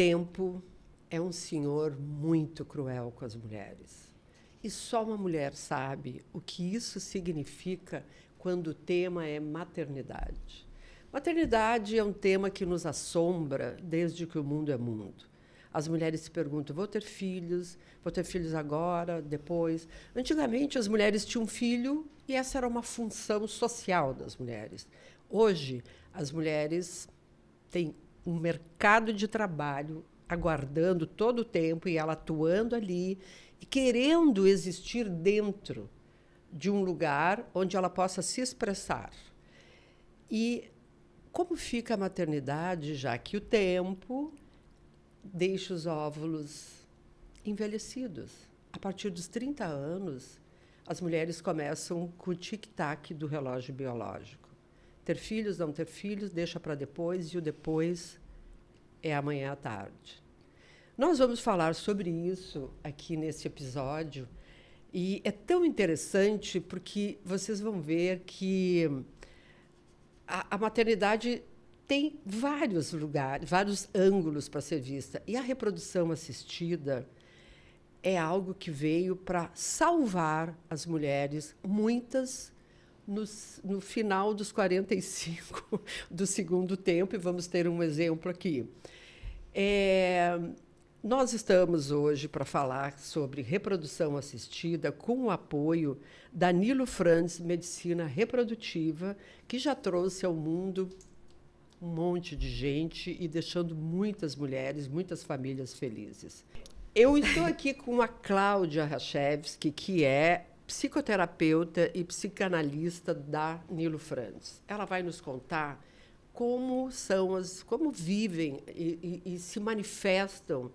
tempo é um senhor muito cruel com as mulheres. E só uma mulher sabe o que isso significa quando o tema é maternidade. Maternidade é um tema que nos assombra desde que o mundo é mundo. As mulheres se perguntam: vou ter filhos agora, depois? Antigamente, as mulheres tinham filho e essa era uma função social das mulheres. Hoje, as mulheres têm um mercado de trabalho aguardando todo o tempo e ela atuando ali e querendo existir dentro de um lugar onde ela possa se expressar. E como fica a maternidade, já que o tempo deixa os óvulos envelhecidos? A partir dos 30 anos, as mulheres começam com o tic-tac do relógio biológico. Ter filhos, não ter filhos, deixa para depois, e o depois é amanhã à tarde. Nós vamos falar sobre isso aqui nesse episódio, e é tão interessante porque vocês vão ver que a maternidade tem vários lugares, vários ângulos para ser vista. E a reprodução assistida é algo que veio para salvar as mulheres, muitas no final dos 45 do segundo tempo, e vamos ter um exemplo aqui. Nós estamos hoje para falar sobre reprodução assistida com o apoio da Nilo Frantz Medicina Reprodutiva, que já trouxe ao mundo um monte de gente e deixando muitas mulheres, muitas famílias felizes. Eu estou aqui com a Cláudia Rachevski, que é psicoterapeuta e psicanalista da Nilo Frantz. Ela vai nos contar como vivem e se manifestam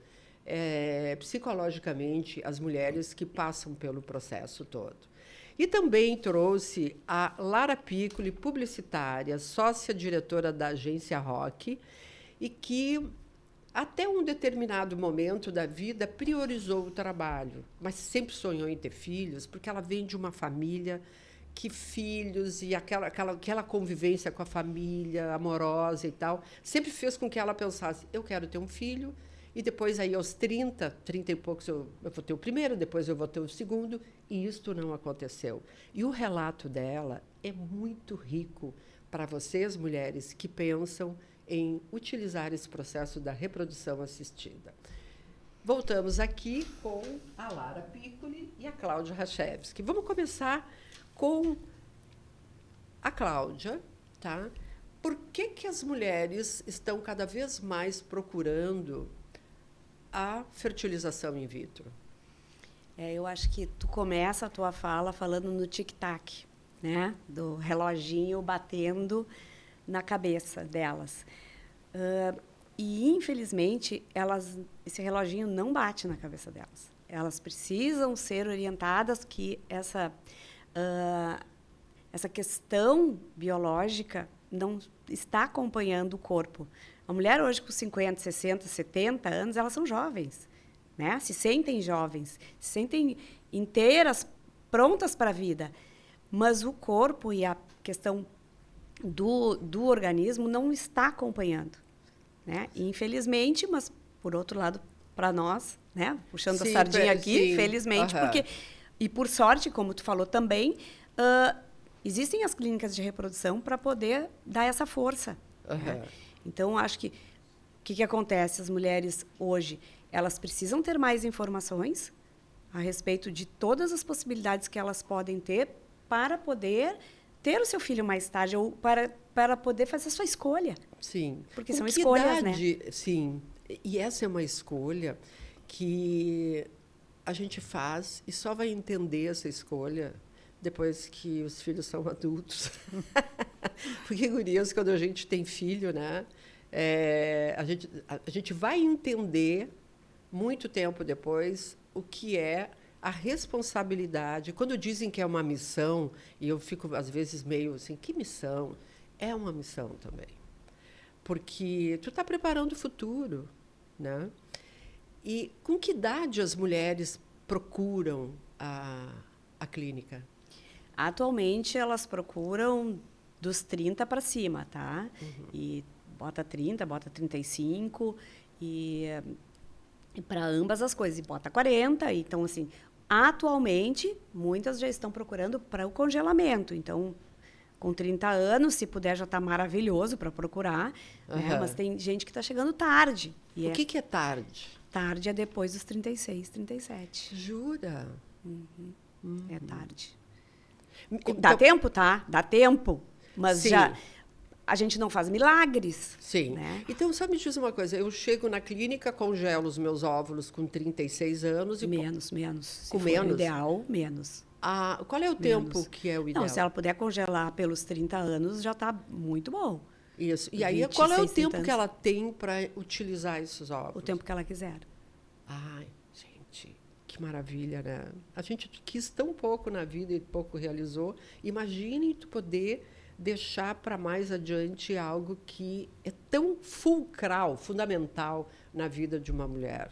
psicologicamente as mulheres que passam pelo processo todo. E também trouxe a Lara Piccoli, publicitária, sócia-diretora da agência Rock, e que, até um determinado momento da vida, priorizou o trabalho, mas sempre sonhou em ter filhos, porque ela vem de uma família que filhos e aquela convivência com a família amorosa e tal, sempre fez com que ela pensasse: eu quero ter um filho, e depois, aí, aos 30 e poucos, eu vou ter o primeiro, depois eu vou ter o segundo, e isto não aconteceu. E o relato dela é muito rico para vocês, mulheres, que pensam em utilizar esse processo da reprodução assistida. Voltamos aqui com a Lara Piccoli e a Cláudia Rachevski. Vamos começar com a Cláudia, tá? Por que as mulheres estão cada vez mais procurando a fertilização in vitro? Eu acho que tu começa a tua fala falando no tic-tac, né? Do reloginho batendo na cabeça delas. E, infelizmente, esse reloginho não bate na cabeça delas. Elas precisam ser orientadas que essa questão biológica não está acompanhando o corpo. A mulher hoje com 50, 60, 70 anos, elas são jovens, né? Se sentem jovens, se sentem inteiras, prontas para a vida. Mas o corpo e a questão do organismo não está acompanhando, né? E, infelizmente, mas, por outro lado, para nós, né? Puxando a sardinha aqui, felizmente, porque... E, por sorte, como tu falou também, existem as clínicas de reprodução para poder dar essa força. Né? Então, acho que o que acontece? As mulheres hoje, elas precisam ter mais informações a respeito de todas as possibilidades que elas podem ter para poder ter o seu filho mais tarde ou para poder fazer a sua escolha. Sim. Porque são escolhas, né? Sim. E essa é uma escolha que a gente faz e só vai entender essa escolha depois que os filhos são adultos. Porque, gurias, quando a gente tem filho, né, a gente vai entender muito tempo depois o que é a responsabilidade. Quando dizem que é uma missão, e eu fico, às vezes, meio assim, que missão? É uma missão também. Porque tu está preparando o futuro, né? E com que idade as mulheres procuram a clínica? Atualmente, elas procuram dos 30 para cima, tá? Uhum. E bota 30, bota 35. E para ambas as coisas. E bota 40. Então, assim, atualmente, muitas já estão procurando para o congelamento. Então, com 30 anos, se puder, já está maravilhoso para procurar. Né? Mas tem gente que está chegando tarde. E O que é tarde? Tarde é depois dos 36, 37. Jura? É tarde. Então, Dá tempo, tá? Dá tempo. Mas sim. já a gente não faz milagres. Sim. Né? Então, só me diz uma coisa. Eu chego na clínica, congelo os meus óvulos com 36 anos. Menos. Se Com for menos? o ideal, menos. Qual é o tempo que é o ideal? Não, se ela puder congelar pelos 30 anos, já está muito bom. Isso. E aí, 26, qual é o 30 tempo anos. que ela tem para utilizar esses óvulos? O tempo que ela quiser. Ai, gente, que maravilha, né? A gente quis tão pouco na vida e pouco realizou. Imagine tu poder deixar para mais adiante algo que é tão fulcral, fundamental na vida de uma mulher.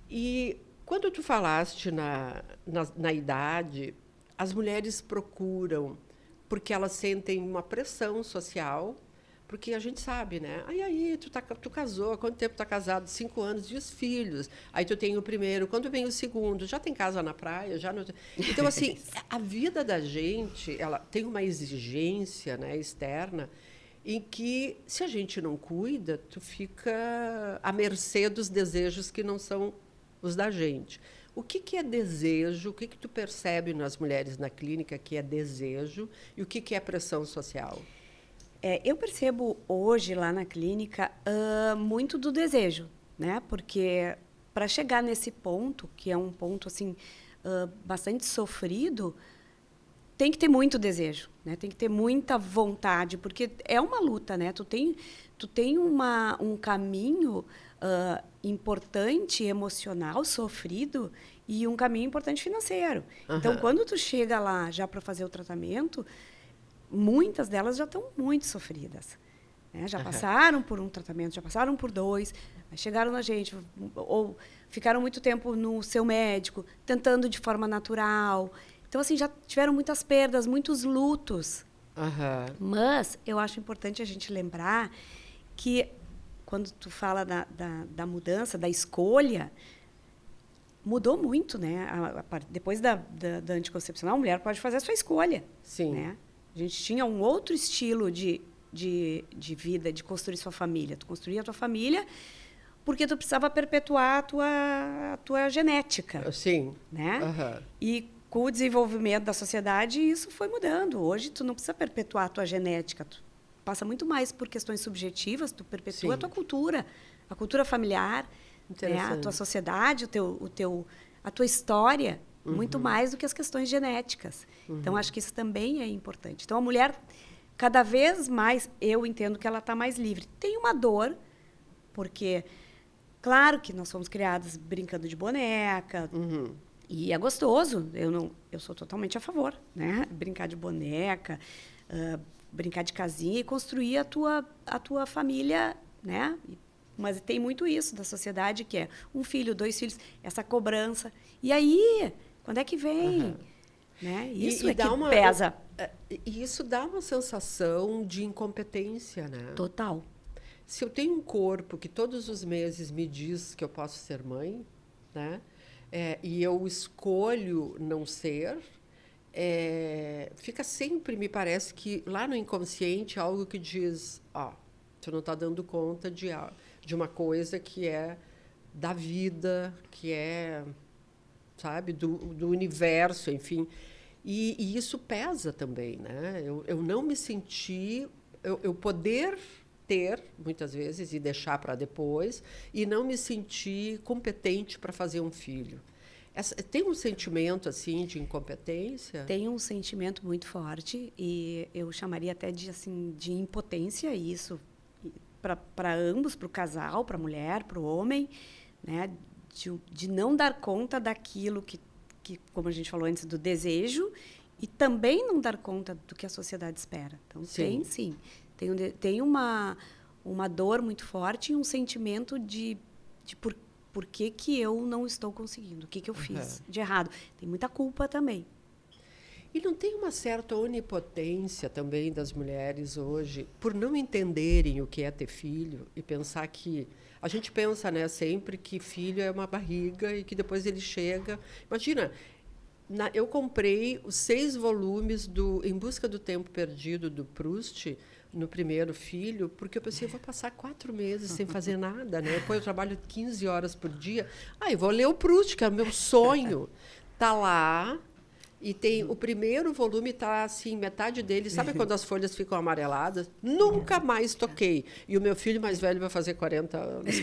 E quando tu falaste na idade, as mulheres procuram porque elas sentem uma pressão social, porque a gente sabe, né? Aí, tu casou, há quanto tempo tu tá casado? 5 anos, e os filhos? Aí tu tem o primeiro, quando vem o segundo? Já tem casa na praia? Já não... Então, assim, a vida da gente, ela tem uma exigência, né, externa, em que, se a gente não cuida, tu fica à mercê dos desejos que não são os da gente. O que é desejo? O que tu percebe nas mulheres na clínica que é desejo? E o que é pressão social? Eu percebo hoje lá na clínica muito do desejo, né? Porque para chegar nesse ponto, que é um ponto assim bastante sofrido, tem que ter muito desejo, né? Tem que ter muita vontade, porque é uma luta, né? Tu tem um caminho importante emocional, sofrido, e um caminho importante financeiro. Então, quando tu chega lá já para fazer o tratamento, muitas delas já estão muito sofridas. Né? Já passaram por um tratamento, já passaram por 2, aí chegaram na gente, ou ficaram muito tempo no seu médico, tentando de forma natural. Então, assim, já tiveram muitas perdas, muitos lutos. Mas eu acho importante a gente lembrar que, quando tu fala da mudança, da escolha, mudou muito, né? Depois da anticoncepcional, a mulher pode fazer a sua escolha. Sim. Né? A gente tinha um outro estilo de vida, de construir sua família. Tu construía a tua família porque tu precisava perpetuar a tua genética. Sim. Né? E com o desenvolvimento da sociedade, isso foi mudando. Hoje, tu não precisa perpetuar a tua genética. Tu passa muito mais por questões subjetivas, tu perpetua a tua cultura, a cultura familiar, né? A tua sociedade, a tua história, muito mais do que as questões genéticas. Então, acho que isso também é importante. Então, a mulher, cada vez mais, eu entendo que ela está mais livre. Tem uma dor, porque, claro que nós fomos criadas brincando de boneca, e é gostoso. Eu sou totalmente a favor, né? Brincar de boneca, brincar de casinha e construir a tua família, né? Mas tem muito isso da sociedade, que é 1 filho, 2 filhos, essa cobrança. E aí, quando é que vem? Né? Isso que pesa. E isso dá uma sensação de incompetência, né? Total. Se eu tenho um corpo que todos os meses me diz que eu posso ser mãe, né? E eu escolho não ser, fica sempre, me parece que lá no inconsciente, algo que diz, tu não está dando conta de uma coisa que é da vida, que é, sabe, do universo, enfim. E isso pesa também, né? Eu não me senti... Eu poder ter, muitas vezes, e deixar para depois, e não me sentir competente para fazer um filho. Tem um sentimento, assim, de incompetência? Tem um sentimento muito forte, e eu chamaria até de impotência, isso, para ambos, para o casal, para a mulher, para o homem, né? De não dar conta daquilo que, como a gente falou antes, do desejo, e também não dar conta do que a sociedade espera. Então, tem uma dor muito forte e um sentimento de por que eu não estou conseguindo, o que eu fiz de errado. Tem muita culpa também. E não tem uma certa onipotência também das mulheres hoje, por não entenderem o que é ter filho e pensar que... A gente pensa, né, sempre que filho é uma barriga e que depois ele chega... Imagina, eu comprei os 6 volumes do Em Busca do Tempo Perdido, do Proust, no primeiro filho, porque eu pensei, eu vou passar 4 meses sem fazer nada, né? Depois eu trabalho 15 horas por dia. Eu vou ler o Proust, que é o meu sonho. Está lá... E tem o primeiro volume, está assim, metade dele. Sabe quando as folhas ficam amareladas? Nunca mais toquei. E o meu filho mais velho vai fazer 40 anos.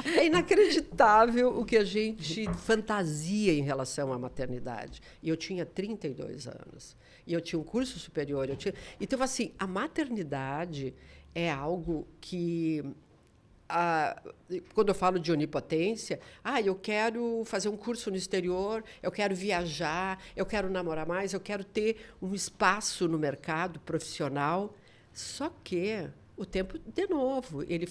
É inacreditável o que a gente fantasia em relação à maternidade. E eu tinha 32 anos. E eu tinha um curso superior. Então, assim, a maternidade é algo que... quando eu falo de onipotência, eu quero fazer um curso no exterior, eu quero viajar, eu quero namorar mais, eu quero ter um espaço no mercado profissional. Só que o tempo, de novo, ele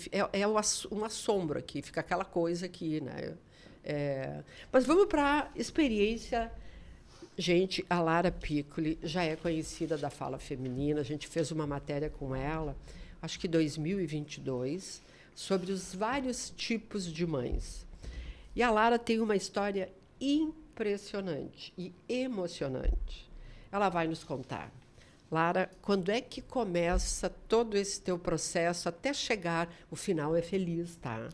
um assombro aqui, fica aquela coisa aqui, né? Mas vamos para a experiência. Gente, a Lara Piccoli já é conhecida da fala feminina, a gente fez uma matéria com ela, acho que em 2022, sobre os vários tipos de mães. E a Lara tem uma história impressionante e emocionante. Ela vai nos contar. Lara, quando é que começa todo esse teu processo até chegar... O final é feliz, tá?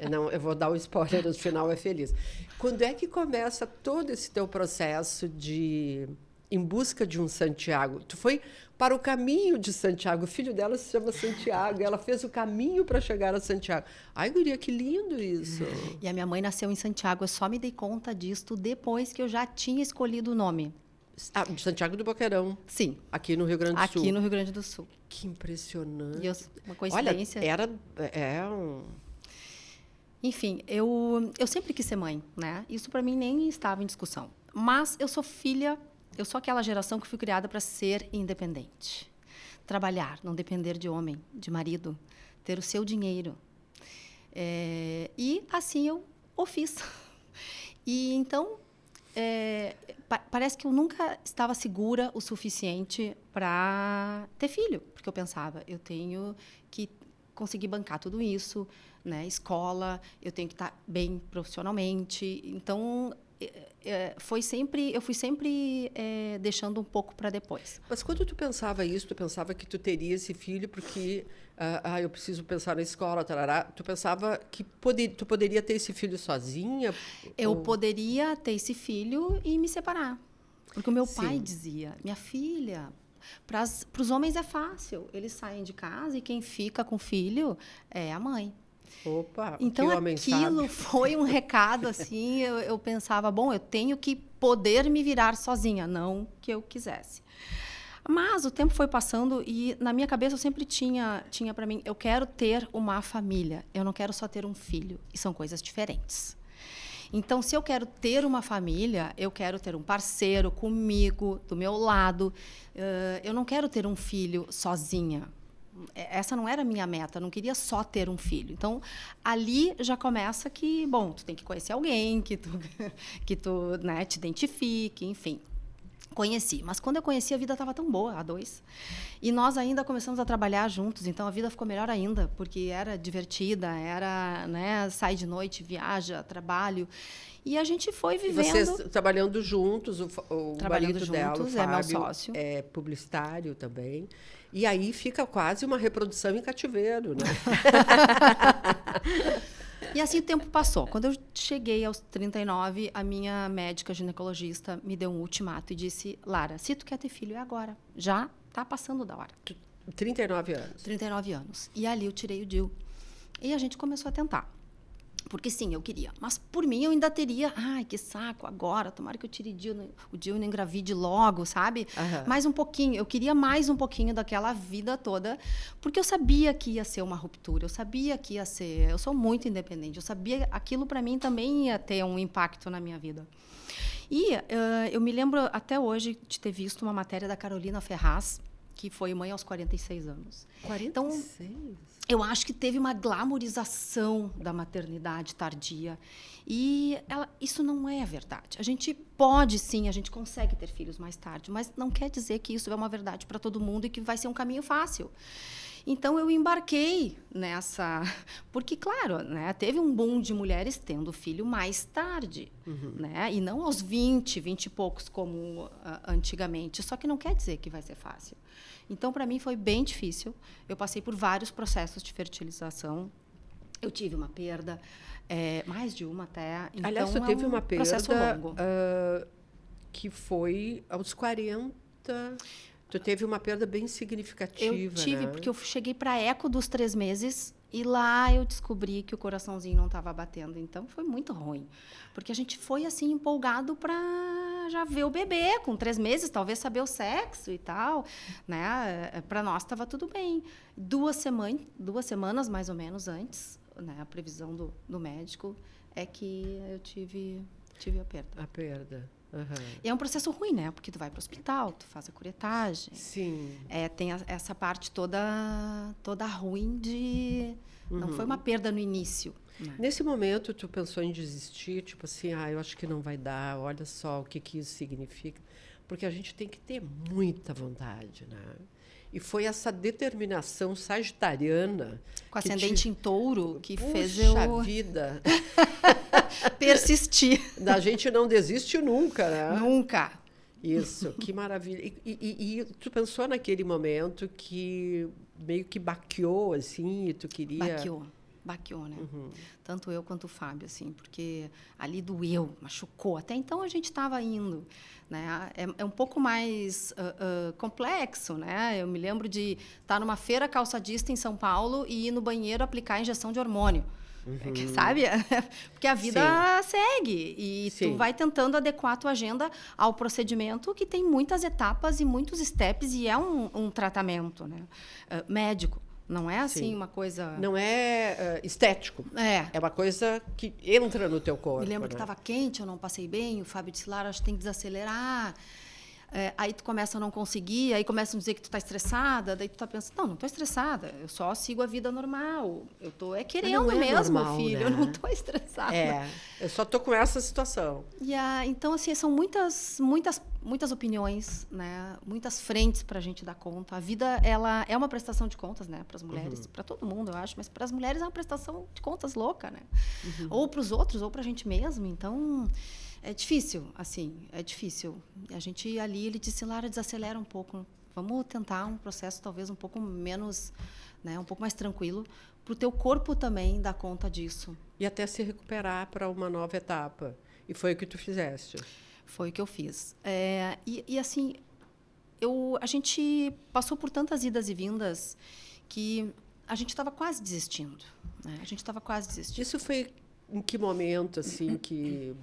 Não, eu vou dar o spoiler, o final é feliz. Quando é que começa todo esse teu processo de... Em busca de um Santiago? Tu foi para o caminho de Santiago. O filho dela se chama Santiago. Ela fez o caminho para chegar a Santiago. Ai, guria, que lindo isso. E a minha mãe nasceu em Santiago. Eu só me dei conta disso depois que eu já tinha escolhido o nome. De Santiago do Boqueirão. Sim. Aqui no Rio Grande do Sul. Aqui no Rio Grande do Sul. Que impressionante. E uma coincidência. Olha, Enfim, eu sempre quis ser mãe, né? Isso para mim nem estava em discussão. Mas eu sou filha... Eu sou aquela geração que fui criada para ser independente. Trabalhar, não depender de homem, de marido. Ter o seu dinheiro. E assim eu o fiz. E então, parece que eu nunca estava segura o suficiente para ter filho. Porque eu pensava, eu tenho que conseguir bancar tudo isso, né? Escola, eu tenho que estar bem profissionalmente. Então... eu fui sempre deixando um pouco para depois. Mas quando tu pensava isso, tu pensava que tu teria esse filho porque eu preciso pensar na escola, tarará. Tu pensava que tu poderia ter esse filho sozinha? Eu poderia ter esse filho e me separar. Porque o meu pai Sim. dizia, minha filha, para os homens é fácil. Eles saem de casa e quem fica com o filho é a mãe. Opa, então que homem aquilo sabe. foi um recado assim, eu pensava, bom, eu tenho que poder me virar sozinha, não que eu quisesse. Mas o tempo foi passando e na minha cabeça eu sempre tinha para mim, eu quero ter uma família, eu não quero só ter um filho, e são coisas diferentes. Então, se eu quero ter uma família, eu quero ter um parceiro comigo, do meu lado. Eu não quero ter um filho sozinha. Essa não era a minha meta, eu não queria só ter um filho. Então, ali já começa que, bom, tu tem que conhecer alguém, que tu né, te identifique, enfim. Conheci, mas quando eu conheci, a vida estava tão boa, a dois. E nós ainda começamos a trabalhar juntos, então a vida ficou melhor ainda, porque era divertida, era, né, sai de noite, viaja, trabalho. E a gente foi vivendo... E vocês trabalhando juntos, o marido dela, o Fábio, é meu sócio. É publicitário também. E aí fica quase uma reprodução em cativeiro, né? E assim o tempo passou. Quando eu cheguei aos 39, a minha médica ginecologista me deu um ultimato e disse, Lara, se tu quer ter filho, é agora. Já está passando da hora. 39 anos. 39 anos. E ali eu tirei o DIU. E a gente começou a tentar. Porque sim, eu queria. Mas por mim eu ainda teria... Ai, que saco, agora. Tomara que eu tire o DIU e não engravide logo, sabe? Aham. Mais um pouquinho. Eu queria mais um pouquinho daquela vida toda. Porque eu sabia que ia ser uma ruptura. Eu sabia que ia ser... Eu sou muito independente. Eu sabia que aquilo para mim também ia ter um impacto na minha vida. E eu me lembro até hoje de ter visto uma matéria da Carolina Ferraz, que foi mãe aos 46 anos. 46? Então, eu acho que teve uma glamorização da maternidade tardia. E isso não é a verdade. A gente pode, sim, a gente consegue ter filhos mais tarde, mas não quer dizer que isso é uma verdade para todo mundo e que vai ser um caminho fácil. Então, eu embarquei nessa... Porque, claro, né, teve um boom de mulheres tendo filho mais tarde, né, e não aos 20 e poucos, como antigamente. Só que não quer dizer que vai ser fácil. Então, para mim, foi bem difícil. Eu passei por vários processos de fertilização. Eu tive uma perda, mais de uma até. Então, aliás, tu teve uma perda processo longo. Que foi aos 40... Tu teve uma perda bem significativa, Eu tive, né? porque eu cheguei para a eco dos 3 meses e lá eu descobri que o coraçãozinho não estava batendo. Então, foi muito ruim. Porque a gente foi, assim, empolgado para já ver o bebê, com 3 meses, talvez saber o sexo e tal, né? Para nós estava tudo bem. 2 semanas, mais ou menos, antes, né? A previsão do médico é que eu tive a perda. A perda. E é um processo ruim, né? Porque tu vai para o hospital, tu faz a curetagem. Sim. Tem essa parte toda ruim de... Não foi uma perda no início. Né? Nesse momento, tu pensou em desistir? Tipo assim, eu acho que não vai dar. Olha só o que isso significa. Porque a gente tem que ter muita vontade, né? E foi essa determinação sagitariana... Com ascendente em touro, que fez Puxa vida! persistir. A gente não desiste nunca, né? Nunca. Isso, que maravilha. E tu pensou naquele momento que meio que baqueou, assim, e tu queria... Baqueou, né? Tanto eu quanto o Fábio, assim, porque ali doeu, machucou. Até então a gente estava indo, né? É um pouco mais complexo, né? Eu me lembro de estar numa feira calçadista em São Paulo e ir no banheiro aplicar injeção de hormônio. Sabe? Porque a vida segue e tu vai tentando adequar a tua agenda ao procedimento que tem muitas etapas e muitos steps e é um tratamento, né? Médico. Não é assim uma coisa... Não é estético. É uma coisa que entra no teu corpo. Me lembro que estava quente, eu não passei bem. O Fábio disse, Lara, acho que tem que desacelerar. Aí tu começa a não conseguir, aí começam a dizer que tu está estressada, daí tu tá pensando, não estou estressada, eu só sigo a vida normal. Eu estou querendo mesmo, normal, filho, né? Eu não estou estressada. Eu só estou com essa situação. Então, assim, são muitas opiniões, né? Muitas frentes para a gente dar conta. A vida, ela é uma prestação de contas, né? Para as mulheres, para todo mundo, eu acho, mas para as mulheres é uma prestação de contas louca, né? Ou para os outros, ou para a gente mesmo. Então... é difícil, assim, é difícil. A gente ali, ele disse, Lara, desacelera um pouco. Vamos tentar um processo talvez um pouco menos, né, um pouco mais tranquilo, para o teu corpo também dar conta disso. E até se recuperar para uma nova etapa. E foi o que tu fizeste? Foi o que eu fiz. Assim, a gente passou por tantas idas e vindas que a gente estava quase desistindo. Né? A gente estava quase desistindo. Isso foi em que momento, assim, que...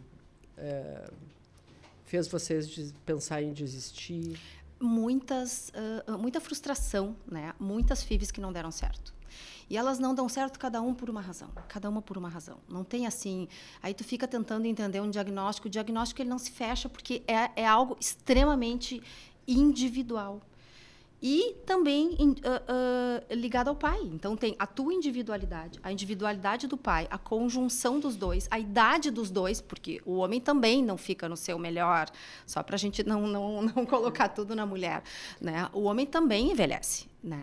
fez vocês pensar em desistir? Muita frustração, né? Muitas FIVs que não deram certo. E elas não dão certo cada uma por uma razão. Não tem assim... Aí tu fica tentando entender um diagnóstico. O diagnóstico ele não se fecha porque é algo extremamente individual. E também ligado ao pai. Então, tem a tua individualidade, a individualidade do pai, a conjunção dos dois, a idade dos dois, porque o homem também não fica no seu melhor, só para a gente não colocar tudo na mulher. Né? O homem também envelhece. Né?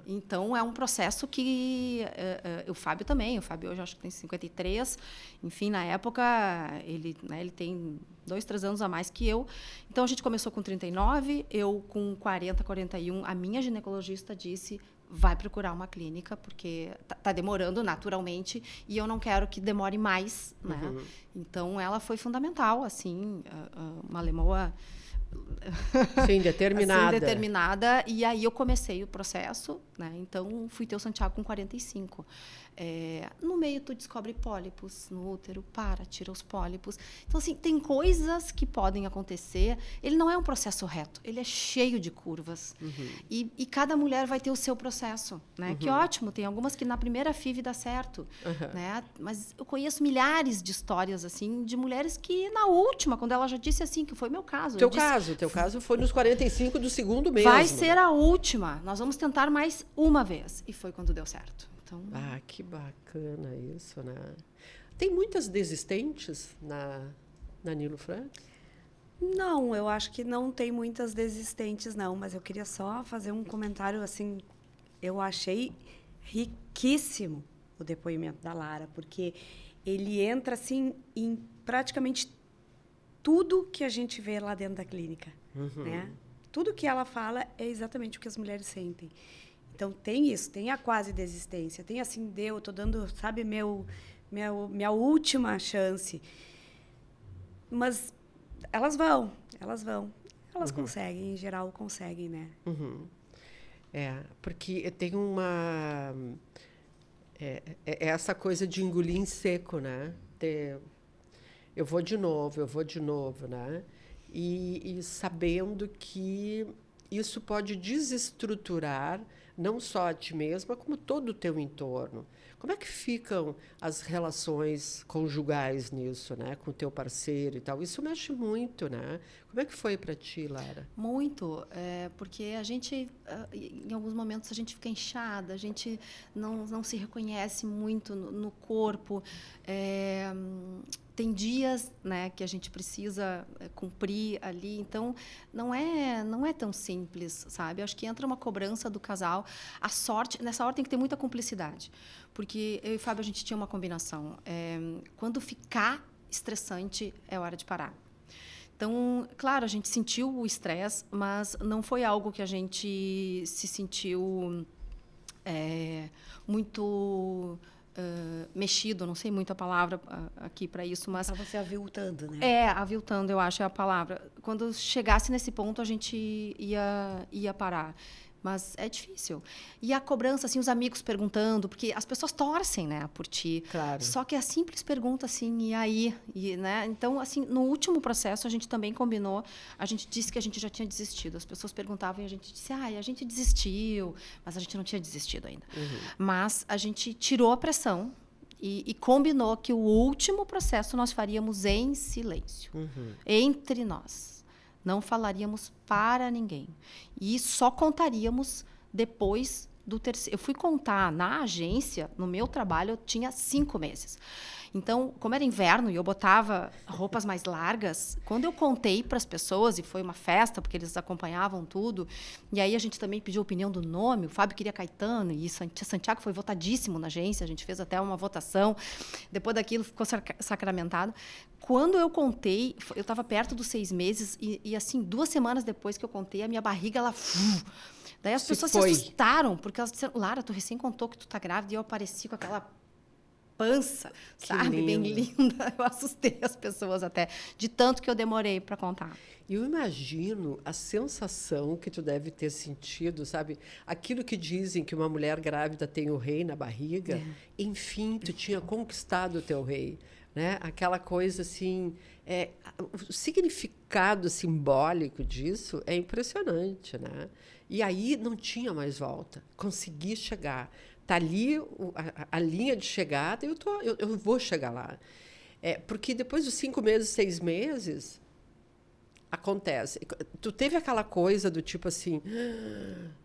Então, é um processo que... o Fábio também. O Fábio hoje acho que tem 53. Enfim, na época, ele tem 2, 3 anos a mais que eu. Então, a gente começou com 39. Eu, com 40, 41, a minha ginecologista disse... vai procurar uma clínica, porque está demorando naturalmente e eu não quero que demore mais. Né? Então, ela foi fundamental. Assim, uma lemoa... Sim, determinada. Assim, determinada. E aí eu comecei o processo, né? Então, fui ter o Santiago com 45. No meio, tu descobre pólipos no útero, tira os pólipos. Então, assim, tem coisas que podem acontecer. Ele não é um processo reto, ele é cheio de curvas. E cada mulher vai ter o seu processo, né? Que ótimo, tem algumas que na primeira FIV dá certo, né? Mas eu conheço milhares de histórias, assim, de mulheres que na última, quando ela já disse assim, que foi meu caso. Teu caso, caso. O teu caso foi nos 45 do segundo mesmo. Vai ser a última. Nós vamos tentar mais uma vez. E foi quando deu certo. Então, que bacana isso, né? Tem muitas desistentes na Nilo Franks? Não, eu acho que não tem muitas desistentes, não. Mas eu queria só fazer um comentário, assim, eu achei riquíssimo o depoimento da Lara, porque ele entra, assim, em praticamente tudo que a gente vê lá dentro da clínica, né? Tudo que ela fala é exatamente o que as mulheres sentem. Então, tem isso, tem a quase desistência, tem assim, eu estou dando, sabe, minha última chance. Mas elas vão. Elas conseguem, em geral, conseguem, né? Porque tem uma... essa coisa de engolir em seco, né? Eu vou de novo, né? E sabendo que isso pode desestruturar não só a ti mesma, como todo o teu entorno. Como é que ficam as relações conjugais nisso, né? Com o teu parceiro e tal? Isso mexe muito, né? Como é que foi para ti, Lara? muito, porque a gente, em alguns momentos, a gente fica inchada, a gente não se reconhece muito no corpo. Tem dias, né, que a gente precisa cumprir ali, então não é tão simples, sabe? Eu acho que entra uma cobrança do casal. Nessa hora tem que ter muita cumplicidade, porque eu e o Fábio, a gente tinha uma combinação. Quando ficar estressante, é hora de parar. Então, claro, a gente sentiu o estresse, mas não foi algo que a gente se sentiu muito mexido, não sei muito a palavra aqui para isso, mas... Estava se aviltando, né? Aviltando, eu acho, é a palavra. Quando chegasse nesse ponto, a gente ia parar. Mas é difícil. E a cobrança, assim, os amigos perguntando, porque as pessoas torcem, né, por ti. Claro. Só que a simples pergunta, assim, e aí? Né? Então, assim, no último processo, a gente também combinou, a gente disse que a gente já tinha desistido. As pessoas perguntavam e a gente disse, a gente desistiu, mas a gente não tinha desistido ainda. Mas a gente tirou a pressão e combinou que o último processo nós faríamos em silêncio, entre nós. Não falaríamos para ninguém. E só contaríamos depois do terceiro. Eu fui contar na agência, no meu trabalho, eu tinha 5 meses. Então, como era inverno e eu botava roupas mais largas, quando eu contei para as pessoas, e foi uma festa, porque eles acompanhavam tudo, e aí a gente também pediu a opinião do nome, o Fábio queria Caetano, e Santiago foi votadíssimo na agência, a gente fez até uma votação, depois daquilo ficou sacramentado. Quando eu contei, eu estava perto dos 6 meses, e assim, 2 semanas depois que eu contei, a minha barriga, ela... Daí as pessoas se assustaram, porque elas disseram, Lara, tu recém contou que tu tá grávida, e eu apareci com aquela pança, sabe? Bem linda. Eu assustei as pessoas até, de tanto que eu demorei para contar. Eu imagino a sensação que tu deve ter sentido, sabe? Aquilo que dizem que uma mulher grávida tem o rei na barriga, enfim, tu tinha conquistado o teu rei, né? Aquela coisa assim, o significado simbólico disso é impressionante, né? E aí não tinha mais volta, consegui chegar. Está ali a linha de chegada, eu vou chegar lá. Porque depois dos 5 meses, 6 meses, acontece. Tu teve aquela coisa do tipo assim,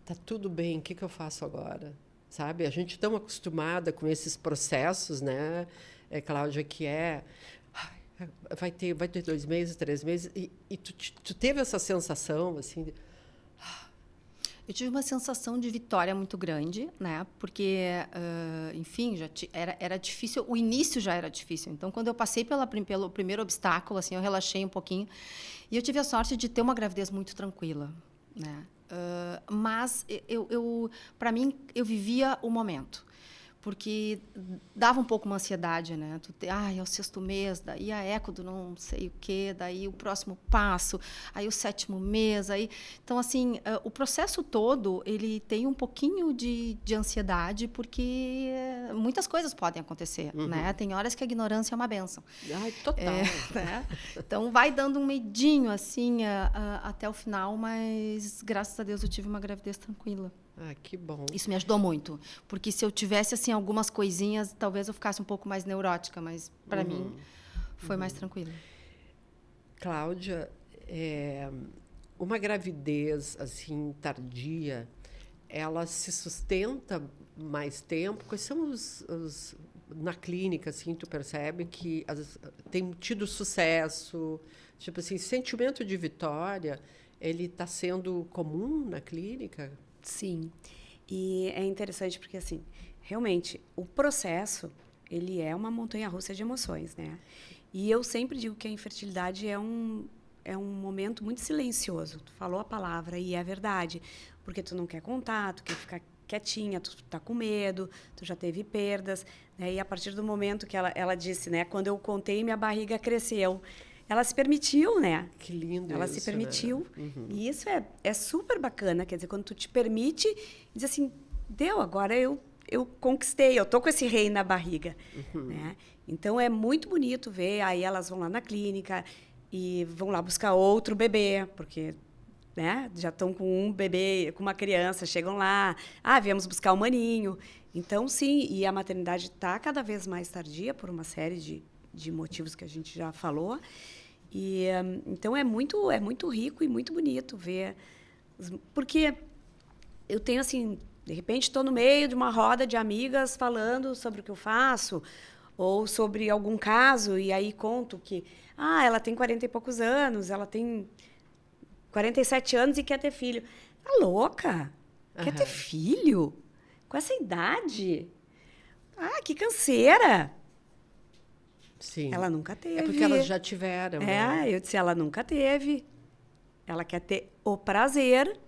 tá tudo bem, o que eu faço agora? Sabe? A gente tão acostumada com esses processos, né, Cláudia, que vai ter 2 meses, 3 meses, e tu teve essa sensação, assim... Eu tive uma sensação de vitória muito grande, né? Porque, enfim, era difícil. O início já era difícil. Então, quando eu passei pelo primeiro obstáculo, assim, eu relaxei um pouquinho. E eu tive a sorte de ter uma gravidez muito tranquila, né? Mas para mim, eu vivia o momento. Porque dava um pouco uma ansiedade, né? É o 6º mês, daí a eco do não sei o quê, daí o próximo passo, aí o 7º mês, aí... Então, assim, o processo todo, ele tem um pouquinho de ansiedade, porque muitas coisas podem acontecer, né? Tem horas que a ignorância é uma bênção. Ai, total. Né? Então, vai dando um medinho, assim, até o final, mas, graças a Deus, eu tive uma gravidez tranquila. Que bom. Isso me ajudou muito, porque se eu tivesse assim algumas coisinhas, talvez eu ficasse um pouco mais neurótica, mas para mim foi mais tranquilo. Cláudia, uma gravidez assim tardia, ela se sustenta mais tempo? Quais são na clínica, assim, tu percebe que tem tido sucesso? Tipo assim, sentimento de vitória, ele está sendo comum na clínica? Sim. E é interessante porque, assim, realmente, o processo, ele é uma montanha-russa de emoções, né? E eu sempre digo que a infertilidade é um momento muito silencioso. Tu falou a palavra e é verdade. Porque tu não quer contar, tu quer ficar quietinha, tu tá com medo, tu já teve perdas, né? E a partir do momento que ela disse, né? Quando eu contei, minha barriga cresceu. Ela se permitiu, né? Que lindo ela isso, se permitiu. né? Uhum. E isso é super bacana. Quer dizer, quando tu te permite, diz assim, deu, agora eu conquistei, eu tô com esse rei na barriga. Né? Então, é muito bonito ver. Aí elas vão lá na clínica e vão lá buscar outro bebê, porque... né? Já estão com um bebê, com uma criança, chegam lá, viemos buscar o maninho. Então, sim, e a maternidade está cada vez mais tardia por uma série de motivos que a gente já falou. E então é muito rico e muito bonito ver, porque eu tenho assim, de repente estou no meio de uma roda de amigas falando sobre o que eu faço ou sobre algum caso e aí conto que ela tem 40 e poucos anos, ela tem 47 anos e quer ter filho. Tá louca? Quer ter filho? Com essa idade? Que canseira! Sim. Ela nunca teve. É porque elas já tiveram, né? Eu disse, ela nunca teve. Ela quer ter o prazer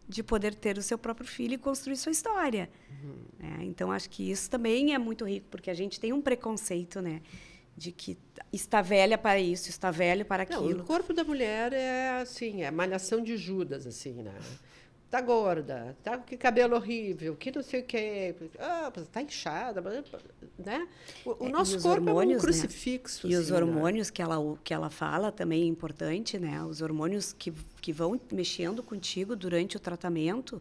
de poder ter o seu próprio filho e construir sua história. Então, acho que isso também é muito rico, porque a gente tem um preconceito, né? De que está velha para isso, está velho para aquilo. Não, o corpo da mulher é assim, é malhação de Judas, assim, né? Tá gorda, tá com que cabelo horrível, que não sei o quê, tá inchada, né? O nosso corpo é um crucifixo. Né? E assim, os hormônios que ela fala também é importante, né? Os hormônios que vão mexendo contigo durante o tratamento,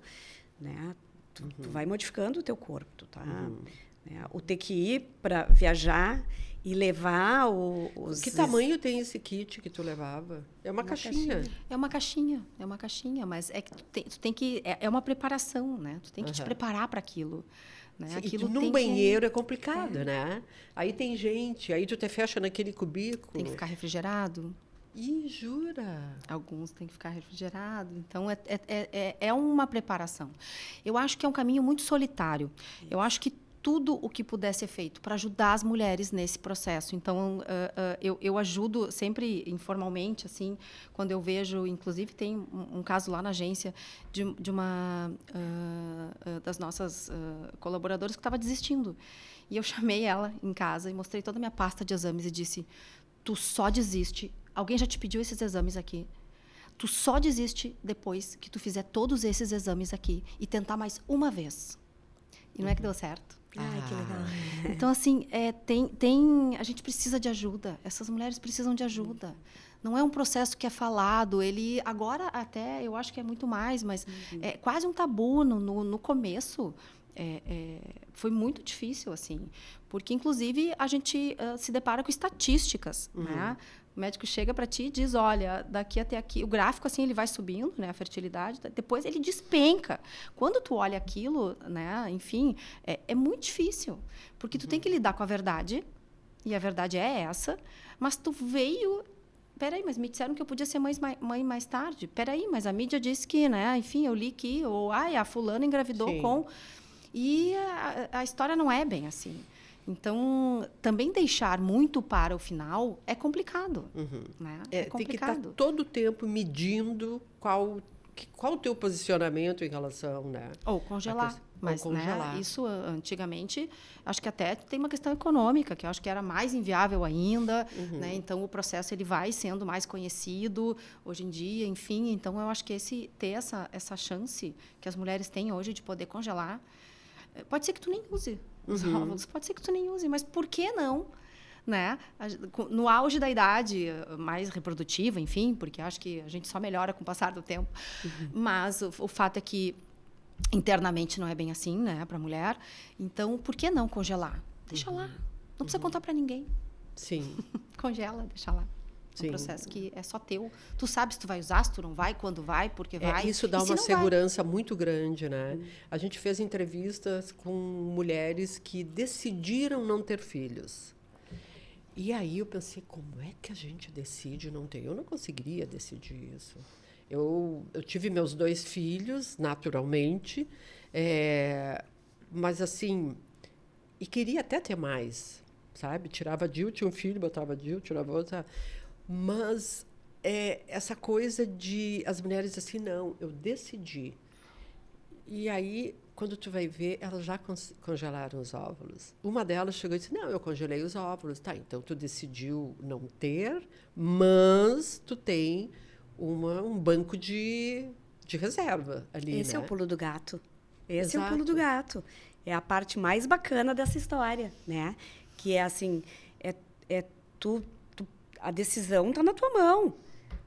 né? Tu vai modificando o teu corpo, tu tá? Né? O ter que ir para viajar e levar os... Que tamanho tem esse kit que tu levava? É uma caixinha. É uma caixinha, mas é que tu tem que... É uma preparação, né? Tu tem que te preparar para aquilo. Né? Sim, Aquilo e num banheiro é complicado, né? Aí tem gente, aí tu te fecha naquele cubículo. Tem que ficar refrigerado. Ih, jura? Alguns têm que ficar refrigerado. Então, é uma preparação. Eu acho que é um caminho muito solitário. Eu acho que tudo o que puder ser feito para ajudar as mulheres nesse processo. Então, eu ajudo sempre informalmente, assim, quando eu vejo, inclusive tem um caso lá na agência de uma das nossas colaboradoras que estava desistindo. E eu chamei ela em casa e mostrei toda a minha pasta de exames e disse, tu só desiste. Alguém já te pediu esses exames aqui? Tu só desiste depois que tu fizer todos esses exames aqui e tentar mais uma vez. E não é que deu certo. Ai, que legal. Então, assim, a gente precisa de ajuda. Essas mulheres precisam de ajuda. Não é um processo que é falado. Ele, agora, até, eu acho que é muito mais, mas é quase um tabu. No começo, foi muito difícil, assim. Porque, inclusive, a gente se depara com estatísticas, né? O médico chega para ti e diz, olha, daqui até aqui, o gráfico assim ele vai subindo, né, a fertilidade, depois ele despenca. Quando tu olha aquilo, né, enfim, é muito difícil, porque tu tem que lidar com a verdade, e a verdade é essa, mas tu veio, peraí, mas me disseram que eu podia ser mãe mais tarde, peraí, mas a mídia disse que, né, enfim, eu li que, ou, a fulana engravidou com... E a história não é bem assim. Então, também deixar muito para o final é complicado. Né? É complicado. Tem que estar todo o tempo medindo qual o teu posicionamento em relação... Né? Ou congelar. Mas, congelar. Né, isso, antigamente, acho que até tem uma questão econômica, que eu acho que era mais inviável ainda. Né? Então, o processo ele vai sendo mais conhecido hoje em dia, enfim. Então, eu acho que ter essa chance que as mulheres têm hoje de poder congelar, pode ser que tu nem use os óvulos, pode ser que tu nem use, mas por que não? Né? No auge da idade mais reprodutiva, enfim, porque acho que a gente só melhora com o passar do tempo. Mas o fato é que internamente não é bem assim, né, para a mulher. Então, por que não congelar? Deixa lá. Não precisa contar para ninguém. Sim. Congela, deixa lá. É um processo que é só teu. Tu sabe se tu vai usar, se tu não vai, quando vai, porque vai. Isso dá e se uma não segurança muito grande, né? A gente fez entrevistas com mulheres que decidiram não ter filhos. E aí eu pensei, como é que a gente decide não ter? Eu não conseguiria decidir isso. Eu tive meus 2 filhos, naturalmente, mas assim, e queria até ter mais, sabe? Tirava Dil, tinha um filho, botava Dil, tirava outra. Mas essa coisa de as mulheres assim, não, eu decidi. E aí, quando tu vai ver, elas já congelaram os óvulos. Uma delas chegou e disse, não, eu congelei os óvulos. Tá, então tu decidiu não ter, mas tu tem um banco de reserva ali, Esse né? é o pulo do gato. Esse é o Exato. pulo do gato. É a parte mais bacana dessa história, né? Que é assim, a decisão está na tua mão,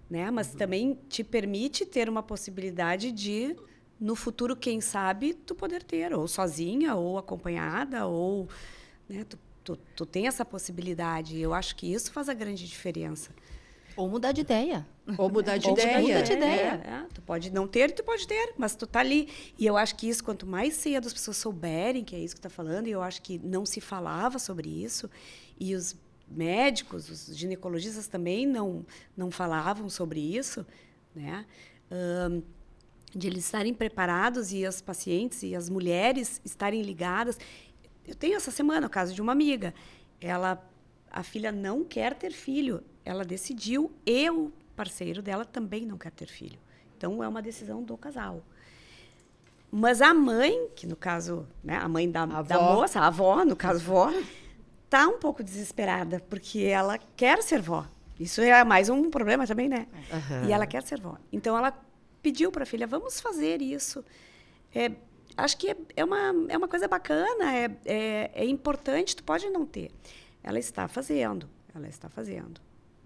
né? Mas também te permite ter uma possibilidade de, no futuro, quem sabe, tu poder ter, ou sozinha, ou acompanhada, ou, né? Tu tem essa possibilidade. Eu acho que isso faz a grande diferença. Ou mudar de ideia. Ou mudar de Ou ideia. muda de ideia. Tu pode não ter e tu pode ter, mas tu tá ali. E eu acho que isso, quanto mais cedo as pessoas souberem que é isso que tu tá falando, e eu acho que não se falava sobre isso, e os médicos, os ginecologistas também não falavam sobre isso, né? De eles estarem preparados e as pacientes e as mulheres estarem ligadas. Eu tenho essa semana o caso de uma amiga. A filha não quer ter filho. Ela decidiu e o parceiro dela também não quer ter filho. Então, é uma decisão do casal. Mas a mãe, que no caso, né, a mãe da moça, a avó, no caso, vó, está um pouco desesperada, porque ela quer ser vó. Isso é mais um problema também, né? Uhum. E ela quer ser vó. Então, ela pediu para a filha, vamos fazer isso. Acho que é uma coisa bacana, é importante, tu pode não ter. Ela está fazendo.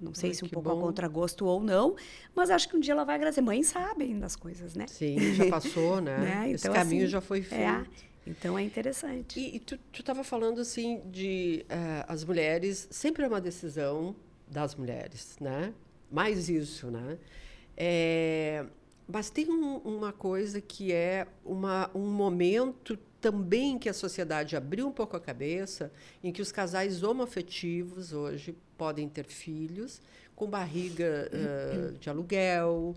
Não sei se um pouco ao contragosto ou não, mas acho que um dia ela vai agradecer. Mães sabem das coisas, né? Sim, já passou, né? Esse Então, caminho assim, já foi feito. Então, é interessante. E tu estava falando, assim, de as mulheres... Sempre é uma decisão das mulheres, né? Mais isso, né? Mas tem uma coisa que é um momento também que a sociedade abriu um pouco a cabeça, em que os casais homoafetivos hoje podem ter filhos com barriga de aluguel.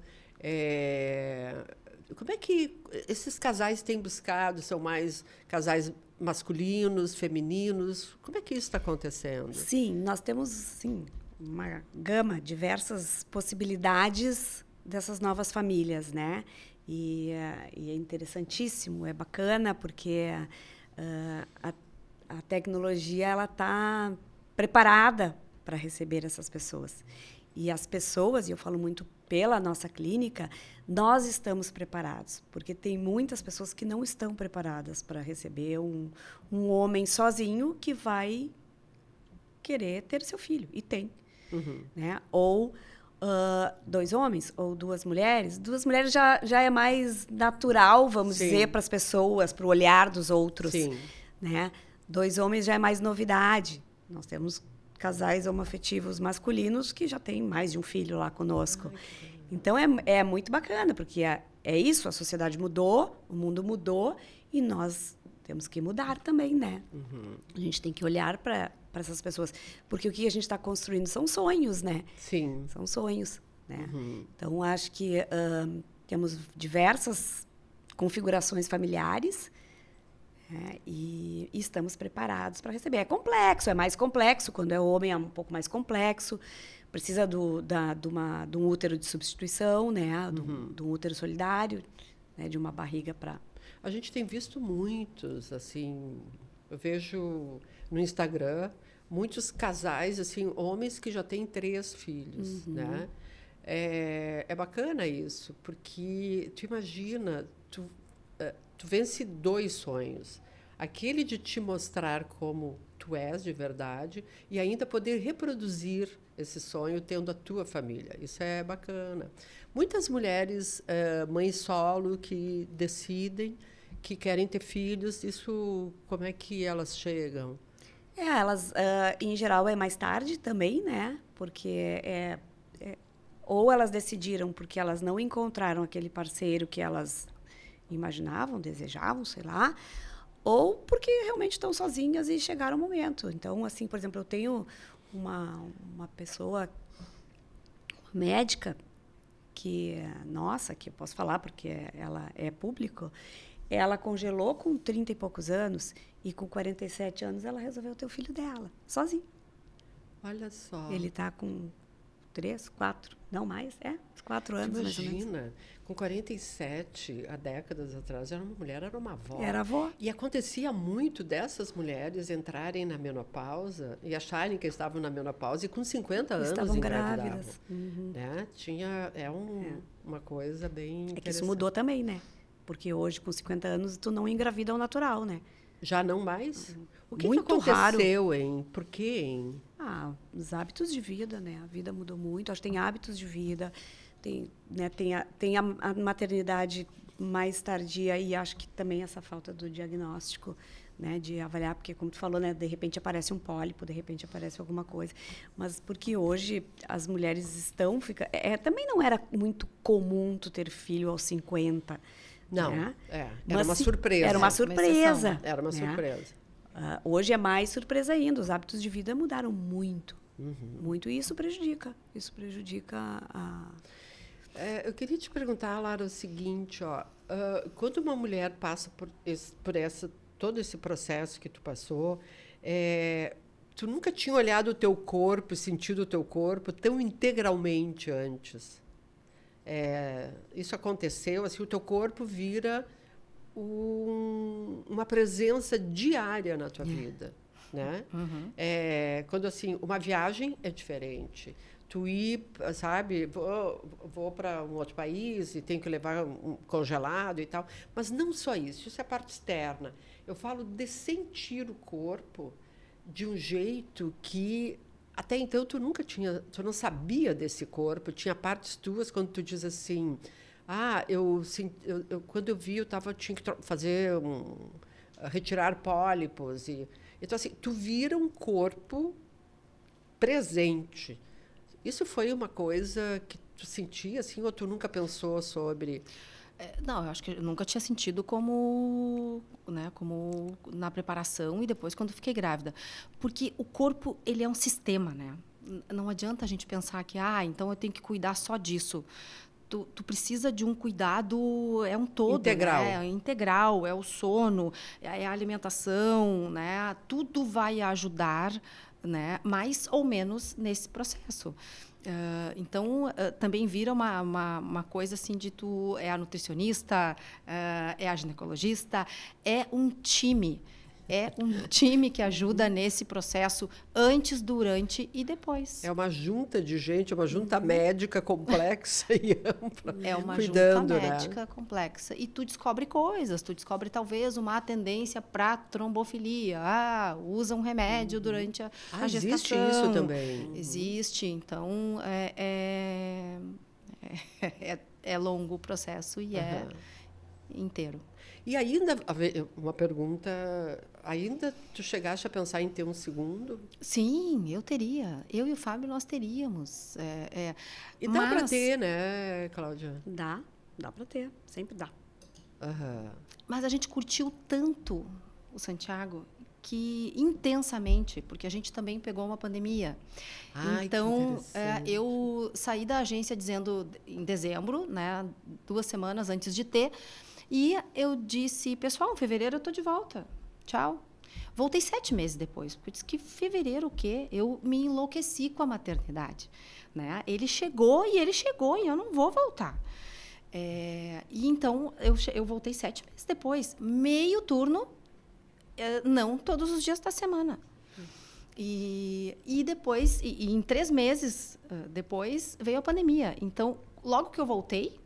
Como é que esses casais têm buscado? São mais casais masculinos, femininos? Como é que isso está acontecendo? Sim, nós temos sim, uma gama, diversas possibilidades dessas novas famílias, né? E é interessantíssimo, é bacana, porque a tecnologia ela está preparada para receber essas pessoas. E as pessoas, e eu falo muito pela nossa clínica, nós estamos preparados, porque tem muitas pessoas que não estão preparadas para receber um homem sozinho que vai querer ter seu filho, e tem. Né? Ou 2 homens ou 2 mulheres. 2 mulheres já é mais natural, vamos dizer, para as pessoas, para o olhar dos outros. Sim. Né? 2 homens já é mais novidade. Nós temos casais homoafetivos masculinos que já têm mais de um filho lá conosco. Então, é muito bacana, porque é isso, a sociedade mudou, o mundo mudou, e nós temos que mudar também, né? A gente tem que olhar para essas pessoas. Porque o que a gente está construindo são sonhos, né? Sim. São sonhos, né? Então, acho que temos diversas configurações familiares, e estamos preparados para receber. É complexo, é mais complexo. Quando é homem, é um pouco mais complexo. Precisa de um útero de substituição, né? De um útero solidário, né? De uma barriga para... A gente tem visto muitos, assim, eu vejo no Instagram muitos casais, assim, homens que já têm 3 filhos, né? É bacana isso, porque tu imagina, tu vence 2 sonhos. Aquele de te mostrar como tu és de verdade e ainda poder reproduzir esse sonho tendo a tua família. Isso é bacana. Muitas mulheres, mães solo, que decidem que querem ter filhos, isso, como é que elas chegam? Elas, em geral, é mais tarde também, né? Porque Ou elas decidiram porque elas não encontraram aquele parceiro que elas imaginavam, desejavam, sei lá, ou porque realmente estão sozinhas e chegaram o momento. Então, assim, por exemplo, eu tenho uma pessoa, uma médica, que, nossa, que eu posso falar porque ela é público, ela congelou com 30 e poucos anos e com 47 anos ela resolveu ter o filho dela, sozinha. Olha só. Ele está com 3, 4, não mais, 4 anos mais ou menos. Imagina, com 47, há décadas atrás, era uma mulher, era uma avó. Era avó. E acontecia muito dessas mulheres entrarem na menopausa e acharem que estavam na menopausa e com 50 anos estavam engravidavam. grávidas. Uhum. Né? Uma coisa bem É que isso mudou também, né? Porque hoje, com 50 anos, tu não engravida ao natural, né? Já não mais? O que Muito aconteceu, hein? Por quê, hein? Os hábitos de vida, né? A vida mudou muito. Acho que tem hábitos de vida, tem a maternidade mais tardia e acho que também essa falta do diagnóstico, né? De avaliar, porque, como tu falou, né? De repente aparece um pólipo, de repente aparece alguma coisa. Mas porque hoje as mulheres estão... também não era muito comum tu ter filho aos 50. Não, né? Era uma surpresa. Era uma surpresa. Era uma né? surpresa. Hoje é mais surpresa ainda. Os hábitos de vida mudaram muito. Muito. E isso prejudica. Isso prejudica a... Eu queria te perguntar, Lara, o seguinte, quando uma mulher passa por todo esse processo que tu passou, tu nunca tinha olhado o teu corpo, sentido o teu corpo tão integralmente antes? Isso aconteceu, assim, o teu corpo vira uma presença diária na tua vida, né? Quando, assim, uma viagem é diferente. Tu ir, sabe, vou para um outro país e tenho que levar um congelado e tal. Mas não só isso é a parte externa. Eu falo de sentir o corpo de um jeito que até então tu não sabia desse corpo. Tinha partes tuas quando tu diz assim, quando eu vi, tinha que fazer retirar pólipos. Então, assim, tu vira um corpo presente. Isso foi uma coisa que tu sentia, assim, ou tu nunca pensou sobre? Não, eu acho que eu nunca tinha sentido como na preparação e depois quando fiquei grávida. Porque o corpo, ele é um sistema, né? Não adianta a gente pensar que, então eu tenho que cuidar só disso. Tu precisa de um cuidado, é um todo. Integral. Né? É integral, é o sono, é a alimentação, né? Tudo vai ajudar, né? Mais ou menos nesse processo. Então, também vira uma coisa assim de tu é a nutricionista, é a ginecologista, é um time. É um time que ajuda nesse processo antes, durante e depois. É uma junta de gente, uma junta médica complexa e ampla. É uma cuidando, junta médica complexa. E tu descobre coisas, tu descobre talvez uma tendência para trombofilia. Usa um remédio durante a gestação. Existe isso também. Existe, então é longo o processo e é inteiro. E ainda, uma pergunta, ainda tu chegaste a pensar em ter um segundo? Sim, eu teria. Eu e o Fábio, nós teríamos. E dá para ter, né, Cláudia? Dá para ter, sempre dá. Mas a gente curtiu tanto o Santiago que intensamente, porque a gente também pegou uma pandemia. Então, eu saí da agência dizendo em dezembro, né, 2 semanas antes de ter, e eu disse, pessoal, em fevereiro eu estou de volta. Tchau. Voltei 7 meses depois. Eu disse que fevereiro o quê? Eu me enlouqueci com a maternidade. Né? Ele chegou e eu não vou voltar. E então, eu voltei 7 meses depois. Meio turno, não todos os dias da semana. E depois, em 3 meses depois, veio a pandemia. Então, logo que eu voltei,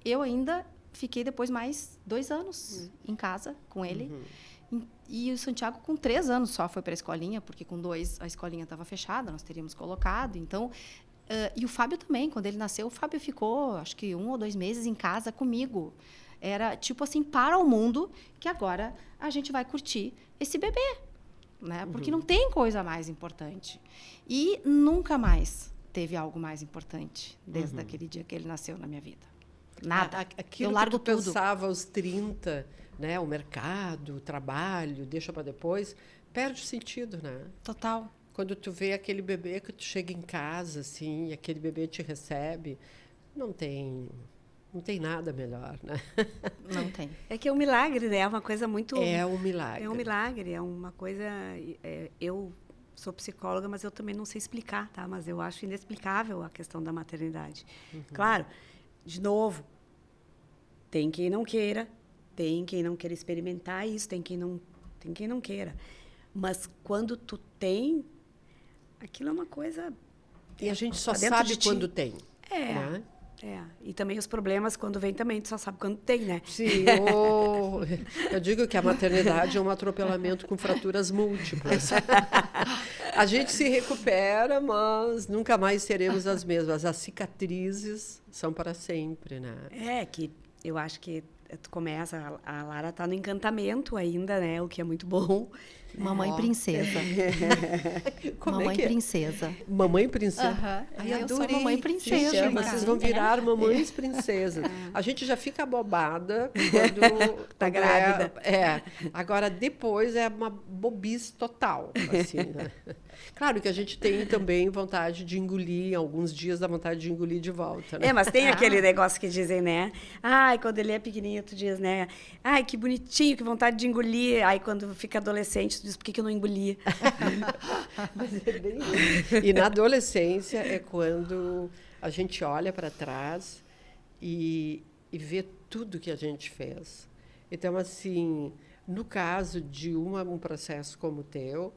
eu ainda fiquei depois mais 2 anos em casa com ele. E o Santiago, com 3 anos só, foi para a escolinha, porque com 2 a escolinha estava fechada, nós teríamos colocado. Então, e o Fábio também, quando ele nasceu, o Fábio ficou, acho que 1 ou 2 meses em casa comigo. Era tipo assim, para o mundo, que agora a gente vai curtir esse bebê. Né? Porque não tem coisa mais importante. E nunca mais teve algo mais importante desde aquele dia que ele nasceu na minha vida. Nada. Aquilo eu largo que tu tudo. pensava aos 30, né? O mercado, o trabalho, deixa para depois, perde o sentido, né? Total. Quando tu vê aquele bebê que tu chega em casa, assim, e aquele bebê te recebe, não tem nada melhor, né? Não tem. É que é um milagre, né? É uma coisa muito... É um milagre. É um milagre, é uma coisa... eu sou psicóloga, mas eu também não sei explicar, tá? Mas eu acho inexplicável a questão da maternidade. Claro, de novo, tem quem não queira experimentar isso, tem quem não queira. Mas quando tu tem, aquilo é uma coisa... E a gente só tá dentro sabe de ti. quando tem. É. Né? E também os problemas, quando vem também, tu só sabe quando tem, né? Sim, eu digo que a maternidade é um atropelamento com fraturas múltiplas. A gente se recupera, mas nunca mais seremos as mesmas. As cicatrizes são para sempre, né? Que eu acho que tu começa, a Lara tá no encantamento ainda, né? O que é muito bom. Mamãe princesa. Mamãe princesa. Mamãe princesa. Ai, eu adorei. sou mamãe princesa. Gente, vocês vão virar mamães princesas. A gente já fica bobada quando tá grávida. Agora, depois é uma bobice total. Assim, né? Claro que a gente tem também vontade de engolir, alguns dias dá vontade de engolir de volta. Né? Mas tem aquele negócio que dizem, né? Ai, quando ele é pequenininho, tu diz, né? Ai, que bonitinho, que vontade de engolir. Aí, quando fica adolescente, tu diz, por que eu não engoli? Mas é bem isso. E na adolescência é quando a gente olha para trás e vê tudo que a gente fez. Então, assim, no caso de um processo como o teu,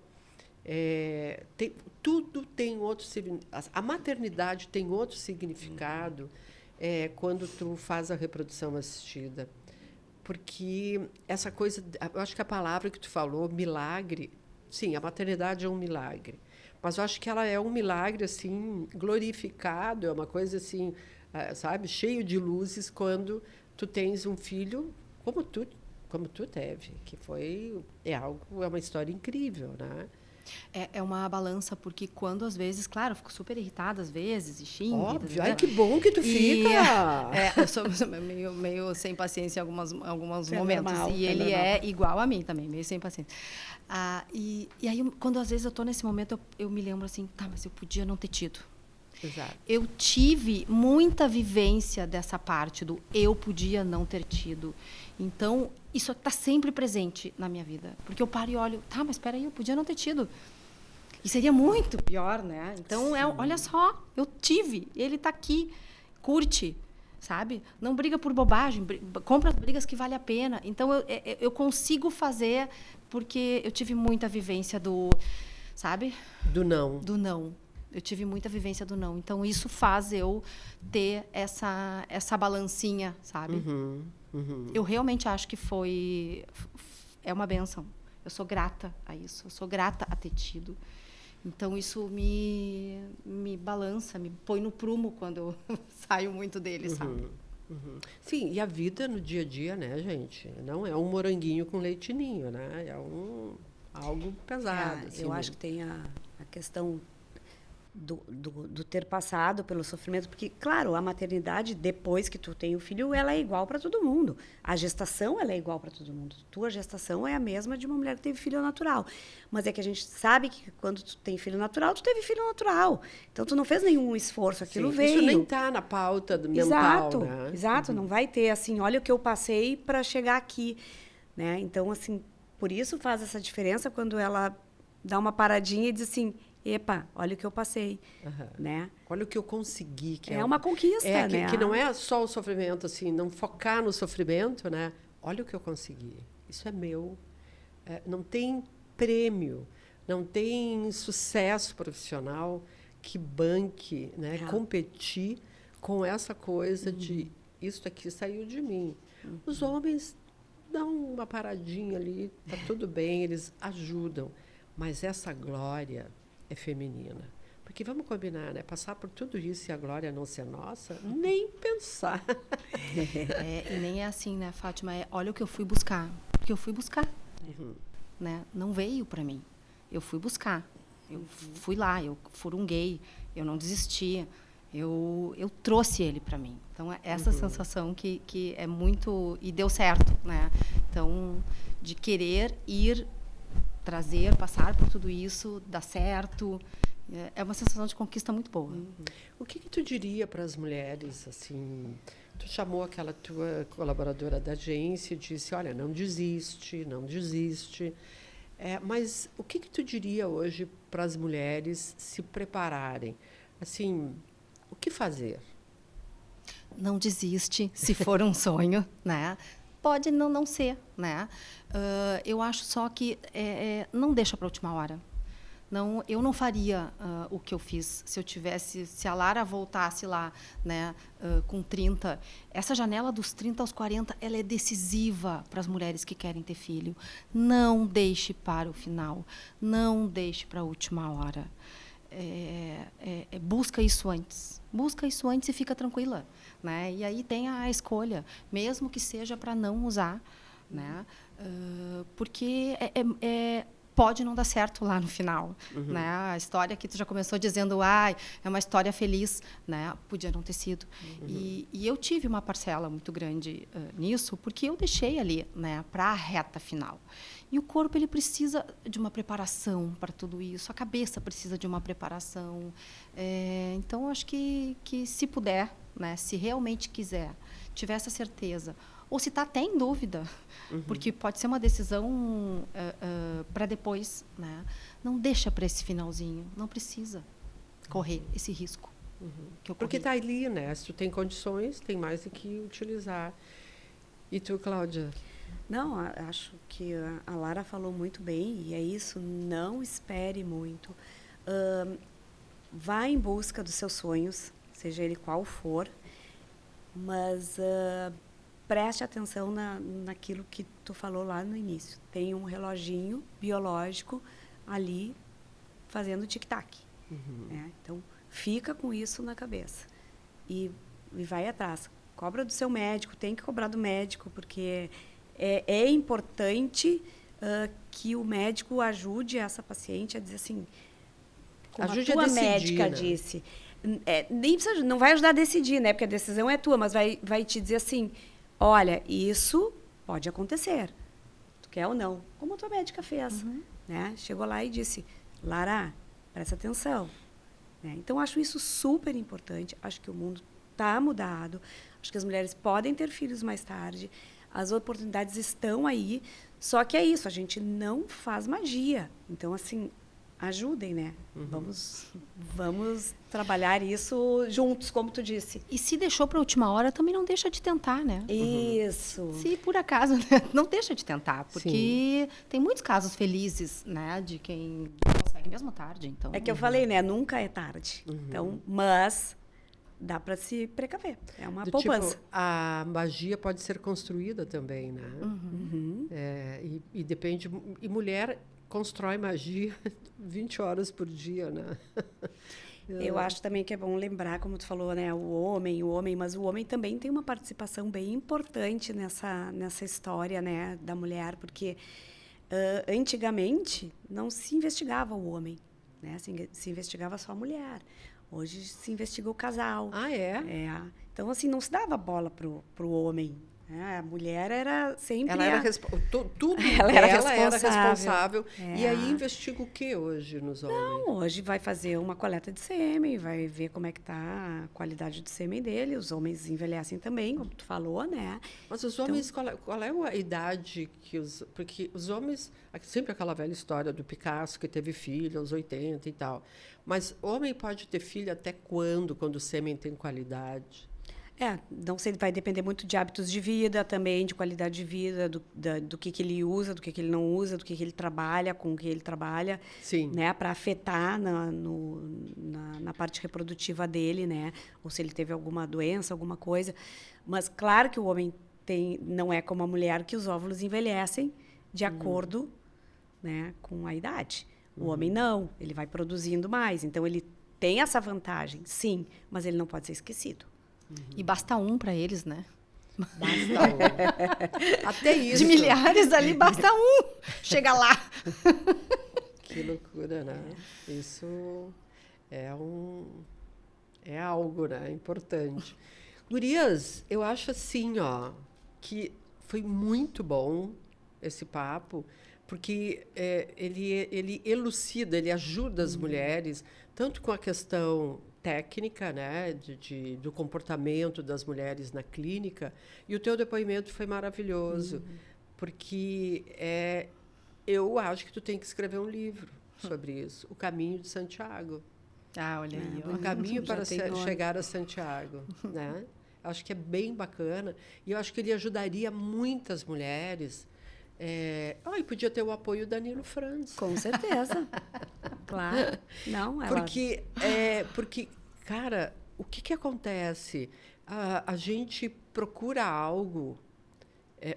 tudo tem outro significado. A maternidade tem outro significado quando tu faz a reprodução assistida. Porque essa coisa, eu acho que a palavra que tu falou, milagre, sim, a maternidade é um milagre. Mas eu acho que ela é um milagre assim glorificado, é uma coisa assim, sabe, cheio de luzes quando tu tens um filho como tu teve, que é uma história incrível, né? É uma balança, porque quando, às vezes, claro, eu fico super irritada, às vezes, e xingo. Óbvio, ai, que bom que tu fica! Eu sou meio sem paciência em alguns momentos. Normal, e ele é igual a mim também, meio sem paciência. E aí, quando às vezes eu estou nesse momento, eu me lembro assim, tá, mas eu podia não ter tido. Exato. Eu tive muita vivência dessa parte do eu podia não ter tido. Então, isso está sempre presente na minha vida. Porque eu paro e olho, tá, mas espera aí, eu podia não ter tido. E seria muito pior, né? Então, olha só, eu tive, ele está aqui, curte, sabe? Não briga por bobagem, compra as brigas que vale a pena. Então, eu consigo fazer porque eu tive muita vivência sabe? Do não. Do não. Eu tive muita vivência do não. Então, isso faz eu ter essa balancinha, sabe? Eu realmente acho que é uma bênção. Eu sou grata a isso. Eu sou grata a ter tido. Então, isso me balança, me põe no prumo quando eu saio muito dele, sabe? Sim, e a vida no dia a dia, né, gente? Não é um moranguinho com leitinho, né? É algo pesado. Assim, eu acho que tem a questão do ter passado pelo sofrimento, porque, claro, a maternidade, depois que tu tem o filho, ela é igual para todo mundo. A gestação, ela é igual para todo mundo. Tua gestação é a mesma de uma mulher que teve filho natural. Mas é que a gente sabe que quando tu tem filho natural, tu teve filho natural. Então, tu não fez nenhum esforço, aquilo veio. Isso nem está na pauta mental, né? Exato, não vai ter, assim, olha o que eu passei para chegar aqui, né? Então, assim, por isso faz essa diferença quando ela dá uma paradinha e diz assim, epa, olha o que eu passei, né? Olha o que eu consegui. Que é uma conquista, né? Que não é só o sofrimento, assim, não focar no sofrimento, né? Olha o que eu consegui. Isso é meu. Não tem prêmio, não tem sucesso profissional que banque, né? Competir com essa coisa de isso aqui saiu de mim. Os homens dão uma paradinha ali, tá tudo bem, eles ajudam. Mas essa glória é feminina. Porque vamos combinar, né? Passar por tudo isso e a glória não ser nossa, nem pensar. E nem é assim, né, Fátima? Olha o que eu fui buscar. Porque eu fui buscar. Né? Não veio para mim. Eu fui buscar. Eu fui lá, eu furunguei, eu não desisti, eu trouxe ele para mim. Então, é essa sensação que é muito... E deu certo, né? Então, de querer ir, trazer, passar por tudo isso, dar certo... É uma sensação de conquista muito boa. O que tu diria para as mulheres, assim... Tu chamou aquela tua colaboradora da agência e disse, olha, não desiste, não desiste. Mas o que tu diria hoje para as mulheres se prepararem? Assim, o que fazer? Não desiste, se for um sonho, né? Pode não ser, né? Eu acho só que não deixa para a última hora. Não, eu não faria o que eu fiz se a Lara voltasse lá, né, com 30. Essa janela dos 30 aos 40, ela é decisiva para as mulheres que querem ter filho. Não deixe para o final, não deixe para a última hora. Busca isso antes. Busca isso antes e fica tranquila, né? E aí tem a escolha, mesmo que seja para não usar, né? Porque pode não dar certo lá no final, né? A história que tu já começou dizendo, é uma história feliz, né? Podia não ter sido. E eu tive uma parcela muito grande nisso, porque eu deixei ali, né, para a reta final. E o corpo, ele precisa de uma preparação para tudo isso, a cabeça precisa de uma preparação. Então, acho que se puder, né, se realmente quiser, tiver essa certeza, ou se está até em dúvida, porque pode ser uma decisão para depois, né? Não deixa para esse finalzinho, não precisa correr esse risco. Que eu porque corri. está ali, né? Se tu tem condições, tem mais do que utilizar. E tu, Cláudia? Não, acho que a Lara falou muito bem, e é isso, não espere muito. Vá em busca dos seus sonhos, seja ele qual for, mas... preste atenção naquilo que tu falou lá no início. Tem um reloginho biológico ali fazendo tic-tac. Né? Então, fica com isso na cabeça. E vai atrás. Cobra do seu médico, tem que cobrar do médico, porque é importante que o médico ajude essa paciente a dizer assim, como ajude a tua a decidir, médica né? disse. Nem precisa, não vai ajudar a decidir, né? Porque a decisão é tua, mas vai te dizer assim, olha, isso pode acontecer. Tu quer ou não? Como a tua médica fez. Né? Chegou lá e disse, Lara, presta atenção. Né? Então, acho isso super importante. Acho que o mundo está mudado. Acho que as mulheres podem ter filhos mais tarde. As oportunidades estão aí. Só que é isso, a gente não faz magia. Então, assim, ajudem, né? Vamos trabalhar isso juntos, como tu disse. E se deixou para a última hora, também não deixa de tentar, né? Isso. Se por acaso, né? Não deixa de tentar, porque tem muitos casos felizes, né? De quem consegue mesmo tarde, então... É que eu falei, né? Nunca é tarde. Então, mas dá para se precaver. É uma poupança. Tipo, a magia pode ser construída também, né? E depende... E mulher constrói magia 20 horas por dia, né? Eu acho também que é bom lembrar, como tu falou, né? O homem, mas o homem também tem uma participação bem importante nessa história, né? Da mulher, porque antigamente não se investigava o homem, né? Se investigava só a mulher. Hoje se investiga o casal. Ah, é? Então, assim, não se dava bola pro homem. A mulher era sempre... Ela era tudo ela dela era responsável. E aí investiga o que hoje nos homens? Não, hoje vai fazer uma coleta de sêmen, vai ver como é que está a qualidade do sêmen dele. Os homens envelhecem também, como tu falou, né? Mas os homens, qual é a idade que os... Porque os homens... Sempre aquela velha história do Picasso, que teve filho aos 80 e tal. Mas homem pode ter filho até quando? Quando o sêmen tem qualidade? Não sei, vai depender muito de hábitos de vida também, de qualidade de vida, do que ele usa, do que ele não usa, do que ele trabalha, com o que ele trabalha, Sim. Né, para afetar na parte reprodutiva dele, né, ou se ele teve alguma doença, alguma coisa. Mas claro que o homem não é como a mulher, que os óvulos envelhecem de acordo, né, com a idade. O homem não, ele vai produzindo mais, então ele tem essa vantagem, sim, mas ele não pode ser esquecido. E basta um para eles, né? Basta um. Até isso. De milhares ali, basta um. Chega lá. Que loucura, né? Isso é algo, né? Importante. Gurias, eu acho assim, ó, que foi muito bom esse papo, porque ele elucida, ele ajuda as mulheres, tanto com a questão técnica, né, do comportamento das mulheres na clínica, e o teu depoimento foi maravilhoso, porque eu acho que tu tem que escrever um livro sobre isso, O Caminho de Santiago. Ah, olha aí. O caminho para chegar a Santiago, né? Acho que é bem bacana, e eu acho que ele ajudaria muitas mulheres. E podia ter o apoio da Nilo Franz. Com certeza. Claro. Não, ela... Porque, cara, o que acontece? A gente procura algo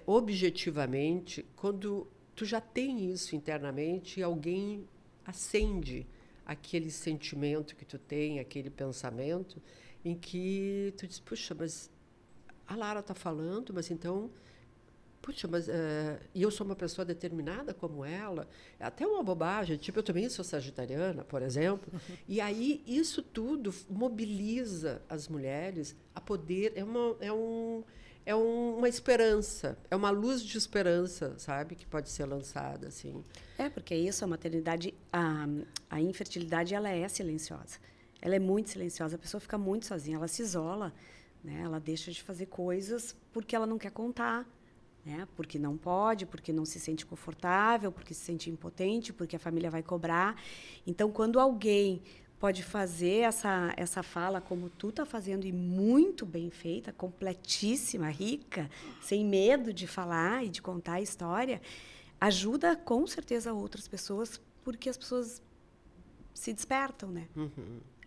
objetivamente quando tu já tem isso internamente e alguém acende aquele sentimento que tu tem, aquele pensamento, em que tu diz, puxa, mas a Lara está falando, mas então... Puxa, mas e eu sou uma pessoa determinada como ela? É até uma bobagem. Tipo, eu também sou sagitariana, por exemplo. E aí isso tudo mobiliza as mulheres a poder... É uma esperança, é uma luz de esperança, sabe? Que pode ser lançada, assim. Porque isso, a maternidade, a infertilidade, ela é silenciosa. Ela é muito silenciosa. A pessoa fica muito sozinha, ela se isola, né? Ela deixa de fazer coisas porque ela não quer contar. Né? Porque não pode, porque não se sente confortável, porque se sente impotente, porque a família vai cobrar. Então, quando alguém pode fazer essa fala como tu está fazendo, e muito bem feita, completíssima, rica, sem medo de falar e de contar a história, ajuda com certeza outras pessoas, porque as pessoas se despertam, né?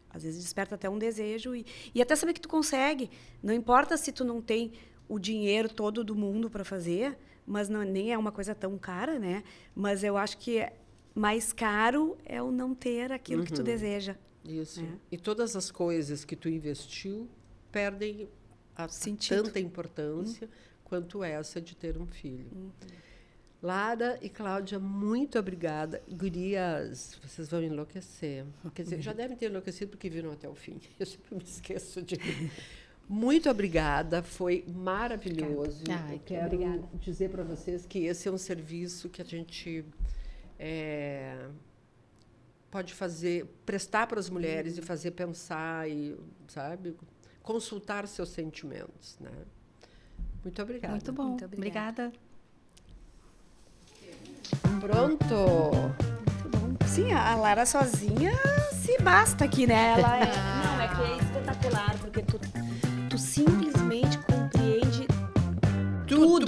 Às vezes desperta até um desejo e até saber que tu consegue. Não importa se tu não tem o dinheiro todo do mundo para fazer, mas nem é uma coisa tão cara, né? Mas eu acho que mais caro é o não ter aquilo que tu deseja. Isso. Né? E todas as coisas que tu investiu perdem tanta importância quanto essa de ter um filho. Lara e Cláudia, muito obrigada. Gurias, vocês vão enlouquecer. Quer dizer, já devem ter enlouquecido porque viram até o fim. Eu sempre me esqueço de... Muito obrigada, foi maravilhoso. Eu quero dizer para vocês que esse é um serviço que a gente pode prestar para as mulheres e fazer pensar e, sabe, consultar seus sentimentos, né? Muito obrigada. Muito bom. Muito obrigada. Pronto. Muito bom. Sim, a Lara sozinha se basta aqui, né? Ela não, que é espetacular, porque tu simplesmente compreende tudo.